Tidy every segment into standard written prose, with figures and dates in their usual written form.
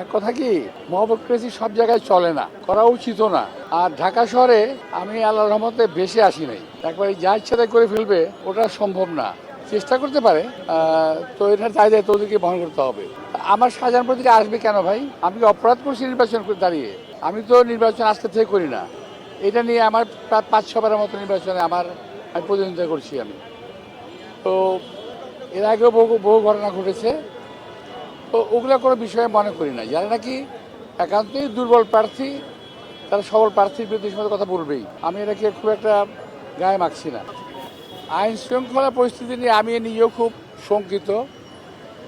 এক কথা কি, মহোক্রেসি সব জায়গায় চলে না, করা উচিত না। আর ঢাকা শহরে আমি আল্লাহর রহমতে বেশি আসি নাই, একবারে যা ইচ্ছা তাই করে ফেলবে ওটা সম্ভব না। চেষ্টা করতে পারে, তো এটার দায়িত্ব ওদেরকে বহন করতে হবে। আমার শাহজাহান প্রতীকে আসবে কেন ভাই? আমি কি অপরাধ করছি নির্বাচন করে দাঁড়িয়ে? আমি তো নির্বাচন আজকে থেকে করি না। এটা নিয়ে আমার প্রায় 5-6বারের মতো নির্বাচনে আমি প্রতিদ্বন্দ্বিতা করছি। আমি তো এর আগেও বহু বহু ঘটনা ঘটেছে। তো ওগুলো কোনো বিষয়ে মনে করি না। যারা নাকি একান্তই দুর্বল প্রার্থী, তারা সবল প্রার্থীর বিরুদ্ধে সময় কথা বলবেই। আমি এটাকে খুব একটা গায়ে মাখছি না। আইন শৃঙ্খলা পরিস্থিতি নিয়ে আমি নিজেও খুব শঙ্কিত।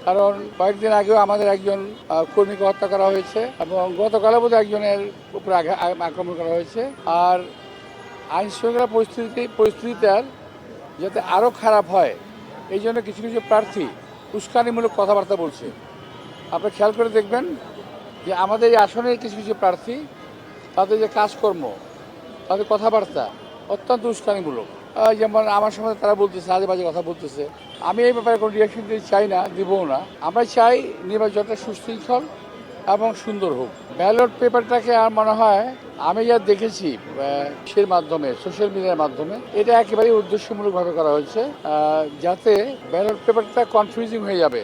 কারণ কয়েকদিন আগেও আমাদের একজন কর্মীকে হত্যা করা হয়েছে এবং গতকালও বোধহয় একজনের উপরে আক্রমণ করা হয়েছে। আর আইন শৃঙ্খলা পরিস্থিতিটার যাতে আরও খারাপ হয়, এই জন্য কিছু কিছু প্রার্থী উস্কানিমূলক কথাবার্তা বলছে। আপনি খেয়াল করে দেখবেন যে আমাদের এই আসনের কিছু কিছু প্রার্থী, তাদের যে কাজকর্ম, তাদের কথাবার্তা অত্যন্ত উস্কানিমূলক। যেমন আমার সময় তারা বলতেছে, আজে বাজে কথা বলতেছে। আমি এই ব্যাপারে কোনো রিয়াকশন দিতে চাই না, দিবও না। আমরা চাই নির্বাচনটা সুশৃঙ্খল এবং সুন্দর হোক। ব্যালট পেপারটাকে আর মনে হয় আমি যা দেখেছি সের মাধ্যমে, সোশ্যাল মিডিয়ার মাধ্যমে, এটা একেবারেই উদ্দেশ্যমূলকভাবে করা হয়েছে, যাতে ব্যালট পেপারটা কনফিউজিং হয়ে যাবে।